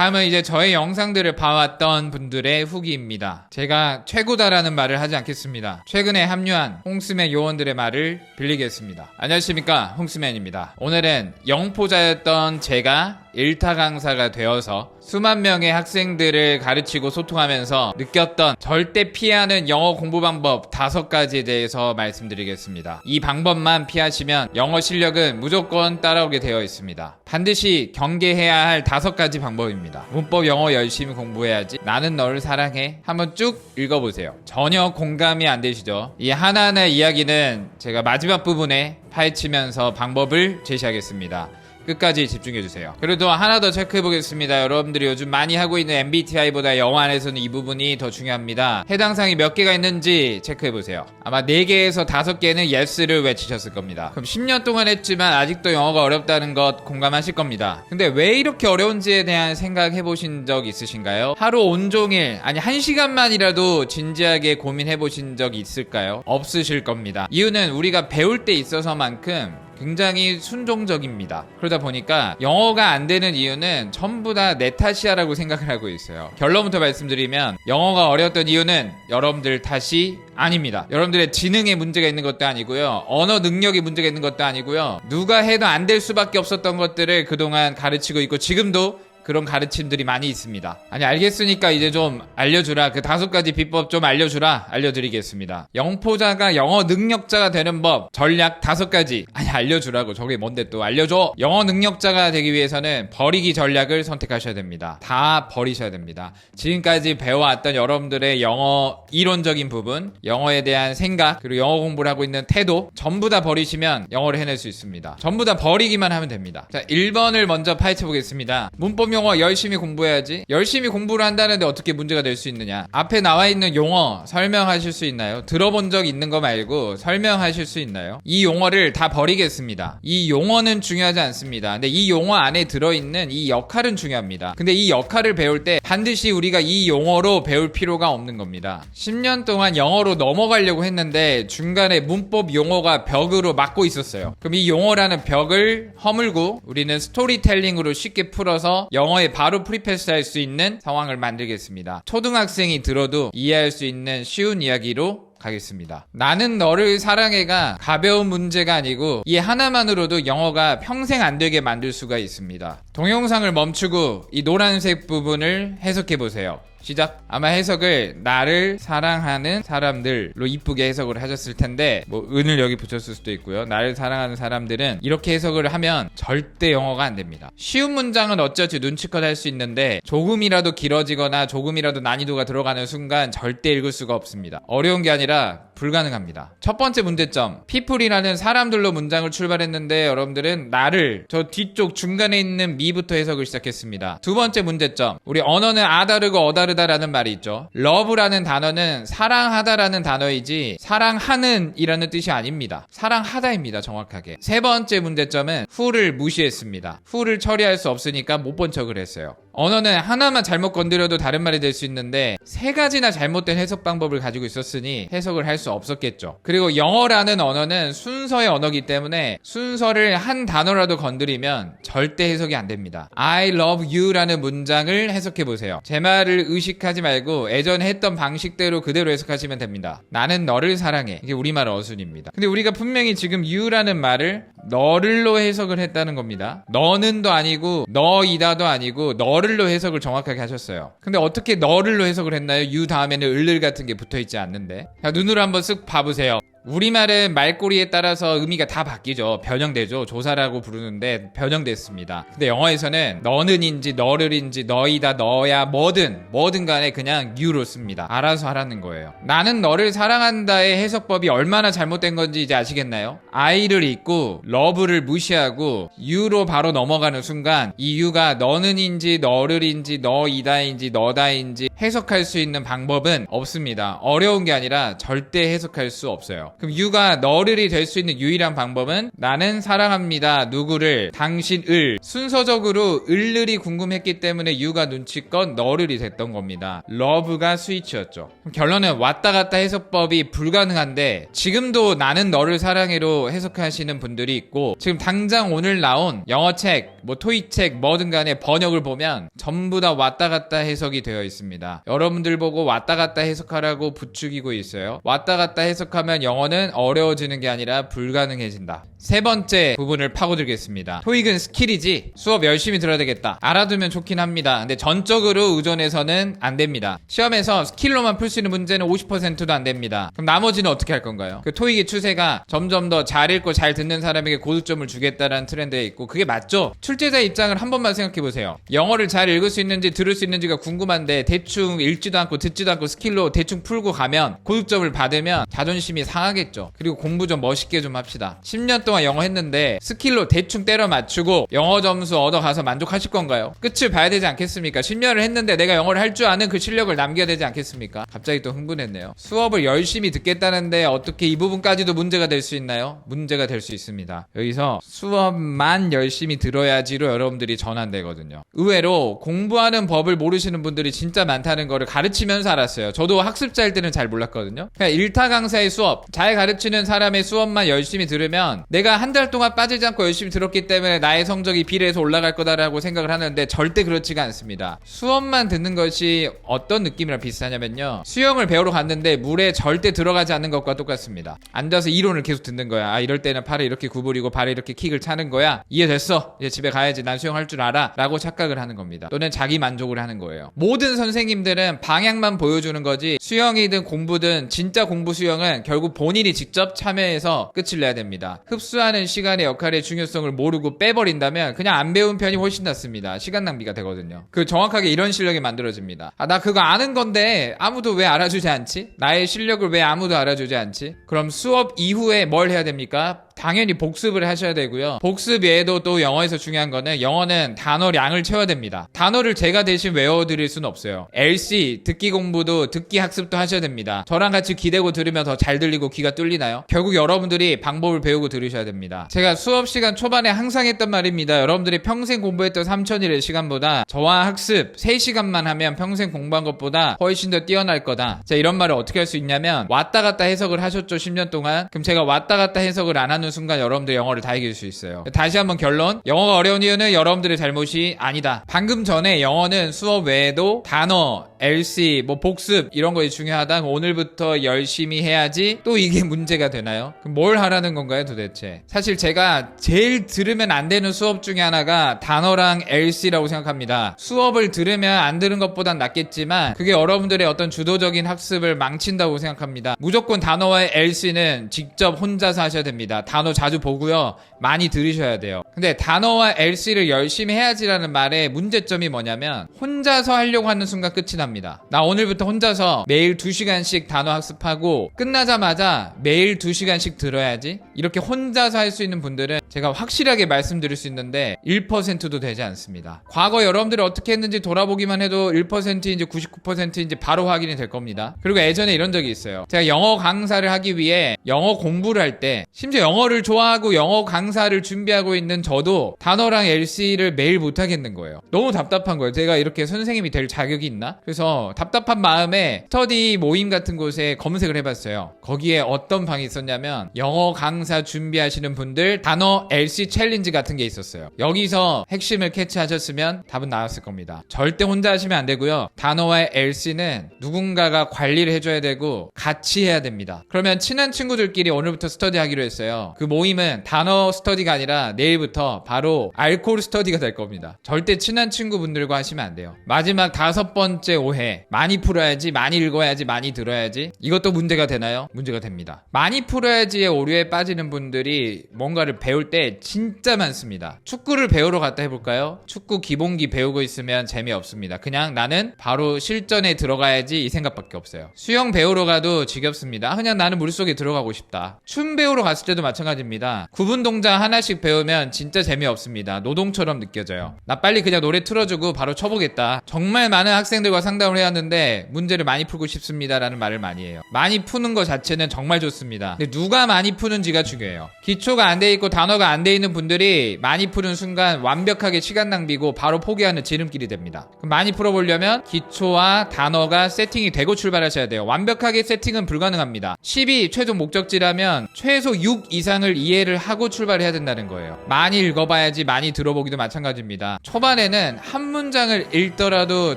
다음은 이제 저의 영상들을 봐왔던 분들의 후기입니다. 제가 최고다라는 말을 하지 않겠습니다. 최근에 합류한 홍스맨 요원들의 말을 빌리겠습니다. 안녕하십니까, 홍스맨입니다. 오늘은 영포자였던 제가 일타 강사가 되어서 수만 명의 학생들을 가르치고 소통하면서 느꼈던 절대 피하는 영어 공부 방법 5가지에 대해서 말씀드리겠습니다. 이 방법만 피하시면 영어 실력은 무조건 따라오게 되어 있습니다. 반드시 경계해야 할 5가지 방법입니다. 문법 영어 열심히 공부해야지, 나는 너를 사랑해, 한번 쭉 읽어보세요. 전혀 공감이 안 되시죠? 이 하나하나의 이야기는 제가 마지막 부분에 파헤치면서 방법을 제시하겠습니다. 끝까지 집중해주세요. 그래도 하나 더 체크해보겠습니다. 여러분들이 요즘 많이 하고 있는 MBTI보다 영어 안에서는 이 부분이 더 중요합니다. 해당 사항이 몇 개가 있는지 체크해보세요. 아마 4개에서 5개는 yes를 외치셨을 겁니다. 그럼 10년 동안 했지만 아직도 영어가 어렵다는 것 공감하실 겁니다. 근데 왜 이렇게 어려운지에 대한 생각해보신 적 있으신가요? 하루 온종일, 아니 1시간만이라도 진지하게 고민해보신 적 있을까요? 없으실 겁니다. 이유는 우리가 배울 때 있어서만큼 굉장히 순종적입니다. 그러다 보니까 영어가 안 되는 이유는 전부 다 내 탓이야라고 생각을 하고 있어요. 결론부터 말씀드리면 영어가 어려웠던 이유는 여러분들 탓이 아닙니다. 여러분들의 지능에 문제가 있는 것도 아니고요, 언어 능력에 문제가 있는 것도 아니고요, 누가 해도 안 될 수밖에 없었던 것들을 그동안 가르치고 있고 지금도 그런 가르침들이 많이 있습니다. 아니, 알겠으니까 이제 좀 알려주라. 그 5가지 비법 좀 알려주라. 알려드리겠습니다. 영포자가 영어 능력자가 되는 법, 전략 5가지. 아니, 알려주라고. 저게 뭔데 또 알려줘. 영어 능력자가 되기 위해서는 버리기 전략을 선택하셔야 됩니다. 다 버리셔야 됩니다. 지금까지 배워왔던 여러분들의 영어 이론적인 부분, 영어에 대한 생각, 그리고 영어 공부를 하고 있는 태도 전부 다 버리시면 영어를 해낼 수 있습니다. 전부 다 버리기만 하면 됩니다. 자, 1번을 먼저 파헤쳐 보겠습니다. 문법 영어 열심히 공부해야지. 열심히 공부를 한다는데 어떻게 문제가 될 수 있느냐? 앞에 나와 있는 용어 설명하실 수 있나요? 들어본 적 있는 거 말고 설명하실 수 있나요? 이 용어를 다 버리겠습니다. 이 용어는 중요하지 않습니다. 근데 이 용어 안에 들어있는 이 역할은 중요합니다. 근데 이 역할을 배울 때 반드시 우리가 이 용어로 배울 필요가 없는 겁니다. 10년 동안 영어로 넘어가려고 했는데 중간에 문법 용어가 벽으로 막고 있었어요. 그럼 이 용어라는 벽을 허물고 우리는 스토리텔링으로 쉽게 풀어서 영어에 바로 프리패스할 수 있는 상황을 만들겠습니다. 초등학생이 들어도 이해할 수 있는 쉬운 이야기로 가겠습니다. 나는 너를 사랑해가 가벼운 문제가 아니고 이 하나만으로도 영어가 평생 안 되게 만들 수가 있습니다. 동영상을 멈추고 이 노란색 부분을 해석해 보세요. 시작. 아마 해석을 나를 사랑하는 사람들로 이쁘게 해석을 하셨을 텐데, 뭐 은을 여기 붙였을 수도 있고요. 나를 사랑하는 사람들은 이렇게 해석을 하면 절대 영어가 안 됩니다. 쉬운 문장은 어쩌지 눈치껏 할 수 있는데 조금이라도 길어지거나 조금이라도 난이도가 들어가는 순간 절대 읽을 수가 없습니다. 어려운 게 아니라 불가능합니다. 첫 번째 문제점, people이라는 사람들로 문장을 출발했는데 여러분들은 나를 저 뒤쪽 중간에 있는 me부터 해석을 시작했습니다. 두 번째 문제점, 우리 언어는 아다르고 어다르다라는 말이 있죠. love라는 단어는 사랑하다라는 단어이지 사랑하는 이라는 뜻이 아닙니다. 사랑하다입니다, 정확하게. 세 번째 문제점은 who를 무시했습니다. who를 처리할 수 없으니까 못 본 척을 했어요. 언어는 하나만 잘못 건드려도 다른 말이 될 수 있는데 3가지나 잘못된 해석 방법을 가지고 있었으니 해석을 할 수 없었겠죠. 그리고 영어라는 언어는 순서의 언어이기 때문에 순서를 한 단어라도 건드리면 절대 해석이 안 됩니다. I love you 라는 문장을 해석해 보세요. 제 말을 의식하지 말고 예전에 했던 방식대로 그대로 해석하시면 됩니다. 나는 너를 사랑해. 이게 우리말 어순입니다. 근데 우리가 분명히 지금 you라는 말을 너를로 해석을 했다는 겁니다. 너는도 아니고 너이다도 아니고 너를로 해석을 정확하게 하셨어요. 근데 어떻게 너를로 해석을 했나요? you 다음에는 을을 같은 게 붙어있지 않는데. 자, 눈으로 한번 쓱 봐보세요. 우리말은 말꼬리에 따라서 의미가 다 바뀌죠. 변형되죠. 조사라고 부르는데 변형됐습니다. 근데 영어에서는 너는인지 너를인지 너이다 너야 뭐든 간에 그냥 you로 씁니다. 알아서 하라는 거예요. 나는 너를 사랑한다의 해석법이 얼마나 잘못된 건지 이제 아시겠나요? I를 잊고 love를 무시하고 you로 바로 넘어가는 순간 이 you가 너는인지 너를인지 너이다인지 너다인지 해석할 수 있는 방법은 없습니다. 어려운 게 아니라 절대 해석할 수 없어요. 그럼 you가 너를이 될 수 있는 유일한 방법은 나는 사랑합니다. 누구를? 당신을. 순서적으로 을을이 궁금했기 때문에 you가 눈치껏 너를이 됐던 겁니다. love가 스위치였죠. 그럼 결론은 왔다 갔다 해석법이 불가능한데 지금도 나는 너를 사랑해로 해석하시는 분들이 있고 지금 당장 오늘 나온 영어책 뭐 토익책 뭐든 간에 번역을 보면 전부 다 왔다 갔다 해석이 되어 있습니다. 여러분들 보고 왔다 갔다 해석하라고 부추기고 있어요. 왔다 갔다 해석하면 영어는 어려워지는 게 아니라 불가능해진다. 세 번째 부분을 파고들겠습니다. 토익은 스킬이지 수업 열심히 들어야 되겠다. 알아두면 좋긴 합니다. 근데 전적으로 의존해서는 안 됩니다. 시험에서 스킬로만 풀 수 있는 문제는 50%도 안 됩니다. 그럼 나머지는 어떻게 할 건가요? 그 토익의 추세가 점점 더 잘 읽고 잘 듣는 사람에게 고득점을 주겠다라는 트렌드에 있고 그게 맞죠? 출제자의 입장을 한 번만 생각해 보세요. 영어를 잘 읽을 수 있는지 들을 수 있는지가 궁금한데 대충 읽지도 않고 듣지도 않고 스킬로 대충 풀고 가면 고득점을 받으면 자존심이 상하겠죠. 그리고 공부 좀 멋있게 좀 합시다. 10년 동안 영어 했는데 스킬로 대충 때려 맞추고 영어 점수 얻어가서 만족하실 건가요? 끝을 봐야 되지 않겠습니까? 10년을 했는데 내가 영어를 할 줄 아는 그 실력을 남겨야 되지 않겠습니까? 갑자기 또 흥분했네요. 수업을 열심히 듣겠다는데 어떻게 이 부분까지도 문제가 될 수 있나요? 문제가 될 수 있습니다. 여기서 수업만 열심히 들어야지로 여러분들이 전환되거든요. 의외로 공부하는 법을 모르시는 분들이 진짜 많다는 거를 가르치면서 알았어요. 저도 학습자일 때는 잘 몰랐거든요. 그냥 일타 강사의 수업, 잘 가르치는 사람의 수업만 열심히 들으면 내가 한 달 동안 빠지지 않고 열심히 들었기 때문에 나의 성적이 비례해서 올라갈 거다라고 생각을 하는데 절대 그렇지가 않습니다. 수업만 듣는 것이 어떤 느낌이랑 비슷하냐면요. 수영을 배우러 갔는데 물에 절대 들어가지 않는 것과 똑같습니다. 앉아서 이론을 계속 듣는 거야. 아, 이럴 때는 팔을 이렇게 구부리고 발에 이렇게 킥을 차는 거야. 이해됐어. 이제 집에 가야지. 난 수영할 줄 알아. 라고 착각을 하는 겁니다. 또는 자기 만족을 하는 거예요. 모든 선생님들은 방향만 보여주는 거지 수영이든 공부든 진짜 공부 수영은 결국 본인이 직접 참여해서 끝을 내야 됩니다. 흡수하는 시간의 역할의 중요성을 모르고 빼버린다면 그냥 안 배운 편이 훨씬 낫습니다. 시간 낭비가 되거든요. 그 정확하게 이런 실력이 만들어집니다. 아, 나 그거 아는 건데 아무도 왜 알아주지 않지? 나의 실력을 왜 아무도 알아주지 않지? 그럼 수업 이후에 뭘 해야 됩니까? 당연히 복습을 하셔야 되고요. 복습 외에도 또 영어에서 중요한 거는 영어는 단어량을 채워야 됩니다. 단어를 제가 대신 외워드릴 수는 없어요. LC, 듣기 공부도 듣기 학습도 하셔야 됩니다. 저랑 같이 기대고 들으면 더 잘 들리고 귀가 뚫리나요? 결국 여러분들이 방법을 배우고 들으셔야 됩니다. 제가 수업 시간 초반에 항상 했던 말입니다. 여러분들이 평생 공부했던 3000일의 시간보다 저와 학습 3시간만 하면 평생 공부한 것보다 훨씬 더 뛰어날 거다. 자, 이런 말을 어떻게 할 수 있냐면 왔다 갔다 해석을 하셨죠, 10년 동안. 그럼 제가 왔다 갔다 해석을 안 하는 순간 여러분들 영어를 다 이길 수 있어요. 다시 한번 결론, 영어가 어려운 이유는 여러분들의 잘못이 아니다. 방금 전에 영어는 수업 외에도 단어, LC, 뭐 복습 이런 것이 중요하다. 오늘부터 열심히 해야지. 또 이게 문제가 되나요? 그럼 뭘 하라는 건가요 도대체? 사실 제가 제일 들으면 안 되는 수업 중에 하나가 단어랑 LC라고 생각합니다. 수업을 들으면 안 들은 것보단 낫겠지만 그게 여러분들의 어떤 주도적인 학습을 망친다고 생각합니다. 무조건 단어와 LC는 직접 혼자서 하셔야 됩니다. 단어 자주 보고요. 많이 들으셔야 돼요. 근데 단어와 LC를 열심히 해야지라는 말의 문제점이 뭐냐면 혼자서 하려고 하는 순간 끝이 납니다. 나 오늘부터 혼자서 매일 2시간씩 단어 학습하고 끝나자마자 매일 2시간씩 들어야지. 이렇게 혼자서 할 수 있는 분들은 제가 확실하게 말씀드릴 수 있는데 1%도 되지 않습니다. 과거 여러분들이 어떻게 했는지 돌아보기만 해도 1%인지 99%인지 바로 확인이 될 겁니다. 그리고 예전에 이런 적이 있어요. 제가 영어 강사를 하기 위해 영어 공부를 할 때 심지어 영어를 좋아하고 영어 강사를 준비하고 있는 저도 단어랑 LC를 매일 못하겠는 거예요. 너무 답답한 거예요. 제가 이렇게 선생님이 될 자격이 있나? 그래서 답답한 마음에 스터디 모임 같은 곳에 검색을 해봤어요. 거기에 어떤 방이 있었냐면 영어 강사 준비하시는 분들 단어 LC 챌린지 같은 게 있었어요. 여기서 핵심을 캐치하셨으면 답은 나왔을 겁니다. 절대 혼자 하시면 안 되고요. 단어와 LC는 누군가가 관리를 해줘야 되고 같이 해야 됩니다. 그러면 친한 친구들끼리 오늘부터 스터디하기로 했어요. 그 모임은 단어 스터디가 아니라 내일부터 바로 알코올 스터디가 될 겁니다. 절대 친한 친구분들과 하시면 안 돼요. 마지막 5번째 오해, 많이 풀어야지, 많이 읽어야지, 많이 들어야지. 이것도 문제가 되나요? 문제가 됩니다. 많이 풀어야지의 오류에 빠지는 분들이 뭔가를 배울 때 진짜 많습니다. 축구를 배우러 갔다 해볼까요? 축구 기본기 배우고 있으면 재미없습니다. 그냥 나는 바로 실전에 들어가야지 이 생각밖에 없어요. 수영 배우러 가도 지겹습니다. 그냥 나는 물속에 들어가고 싶다. 춤 배우러 갔을 때도 마찬가지입니다. 구분 동작 하나씩 배우면 진짜 재미없습니다. 노동처럼 느껴져요. 나 빨리 그냥 노래 틀어주고 바로 쳐보겠다. 정말 많은 학생들과 상담을 해왔는데 문제를 많이 풀고 싶습니다 라는 말을 많이 해요. 많이 푸는 것 자체는 정말 좋습니다. 근데 누가 많이 푸는지가 중요해요. 기초가 안 돼 있고 단어가 안 돼 있는 분들이 많이 푸는 순간 완벽하게 시간 낭비고 바로 포기하는 지름길이 됩니다. 그럼 많이 풀어보려면 기초와 단어가 세팅이 되고 출발하셔야 돼요. 완벽하게 세팅은 불가능합니다. 10이 최종 목적지라면 최소 6 이상을 이해를 하고 출발해야 된다는 거예요. 많이 읽어봐야지 많이 들어보기도 마찬가지입니다. 초반에는 한 문장을 읽더라도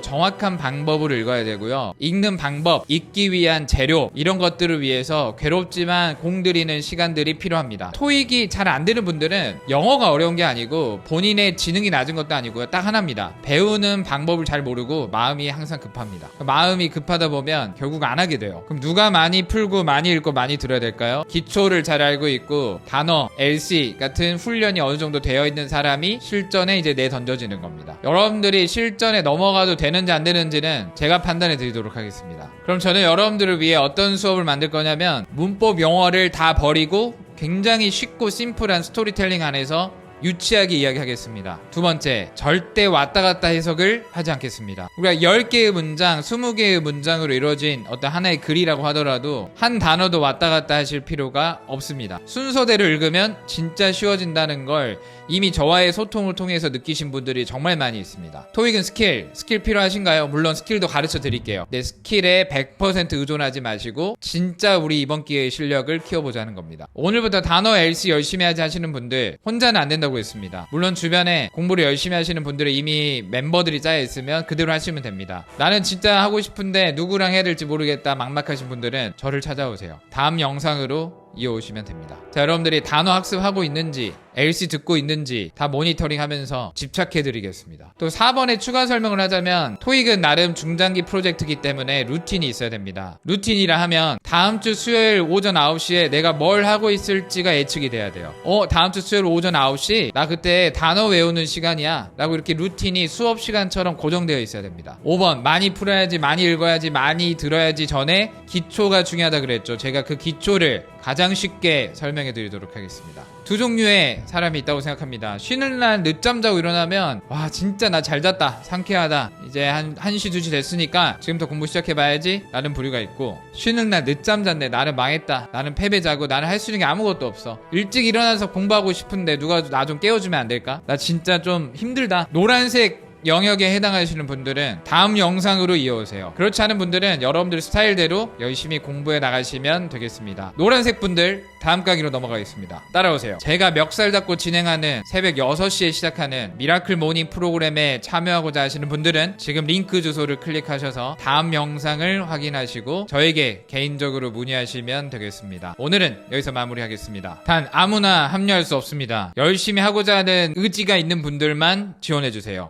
정확한 방법을 읽어야 되고요. 읽는 방법, 읽기 위한 재료 이런 것들을 위해서 괴롭지만 공들이는 시간들이 필요합니다. 토익이 잘 안 되는 분들은 영어가 어려운 게 아니고 본인의 지능이 낮은 것도 아니고요. 딱 하나입니다. 배우는 방법을 잘 모르고 마음이 항상 급합니다. 마음이 급하다 보면 결국 안 하게 돼요. 그럼 누가 많이 풀고 많이 읽고 많이 들어야 될까요? 기초를 잘 알고 있고 단어, LC 같은 훈련이 어느 정도 되어 있는 사람이 실전에 이제 내던져지는 겁니다. 여러분들이 실전에 넘어가도 되는지 안 되는지는 제가 판단해 드리도록 하겠습니다. 그럼 저는 여러분들을 위해 어떤 수업을 만들 거냐면 문법 영어를 다 버리고 굉장히 쉽고 심플한 스토리텔링 안에서 유치하게 이야기하겠습니다. 두 번째, 절대 왔다 갔다 해석을 하지 않겠습니다. 우리가 10개의 문장, 20개의 문장으로 이루어진 어떤 하나의 글이라고 하더라도 한 단어도 왔다 갔다 하실 필요가 없습니다. 순서대로 읽으면 진짜 쉬워진다는 걸 이미 저와의 소통을 통해서 느끼신 분들이 정말 많이 있습니다. 토익은 스킬 필요하신가요? 물론 스킬도 가르쳐 드릴게요. 내 스킬에 100% 의존하지 마시고 진짜 우리 이번 기회의 실력을 키워보자는 겁니다. 오늘부터 단어 LC 열심히 하시는 분들 혼자는 안 된다고 했습니다. 물론 주변에 공부를 열심히 하시는 분들은 이미 멤버들이 짜여 있으면 그대로 하시면 됩니다. 나는 진짜 하고 싶은데 누구랑 해야 될지 모르겠다 막막하신 분들은 저를 찾아오세요. 다음 영상으로 이어오시면 됩니다. 자, 여러분들이 단어 학습하고 있는지 LC 듣고 있는지 다 모니터링 하면서 집착해 드리겠습니다. 또 4번에 추가 설명을 하자면 토익은 나름 중장기 프로젝트이기 때문에 루틴이 있어야 됩니다. 루틴이라 하면 다음 주 수요일 오전 9시에 내가 뭘 하고 있을지가 예측이 돼야 돼요. 다음 주 수요일 오전 9시 나 그때 단어 외우는 시간이야 라고 이렇게 루틴이 수업 시간처럼 고정되어 있어야 됩니다. 5번 많이 풀어야지 많이 읽어야지 많이 들어야지 전에 기초가 중요하다 그랬죠. 제가 그 기초를 가장 쉽게 설명해 드리도록 하겠습니다. 두 종류의 사람이 있다고 생각합니다. 쉬는 날 늦잠 자고 일어나면 와 진짜 나 잘 잤다 상쾌하다 이제 한 1시 2시 됐으니까 지금부터 공부 시작해봐야지 라는 부류가 있고, 쉬는 날 늦잠 잤네 나는 망했다 나는 패배자고 나는 할 수 있는 게 아무것도 없어 일찍 일어나서 공부하고 싶은데 누가 나 좀 깨워주면 안 될까? 나 진짜 좀 힘들다. 노란색 영역에 해당하시는 분들은 다음 영상으로 이어오세요. 그렇지 않은 분들은 여러분들 스타일대로 열심히 공부해 나가시면 되겠습니다. 노란색 분들 다음 강의로 넘어가겠습니다. 따라오세요. 제가 멱살 잡고 진행하는 새벽 6시에 시작하는 미라클 모닝 프로그램에 참여하고자 하시는 분들은 지금 링크 주소를 클릭하셔서 다음 영상을 확인하시고 저에게 개인적으로 문의하시면 되겠습니다. 오늘은 여기서 마무리하겠습니다. 단 아무나 합류할 수 없습니다. 열심히 하고자 하는 의지가 있는 분들만 지원해주세요.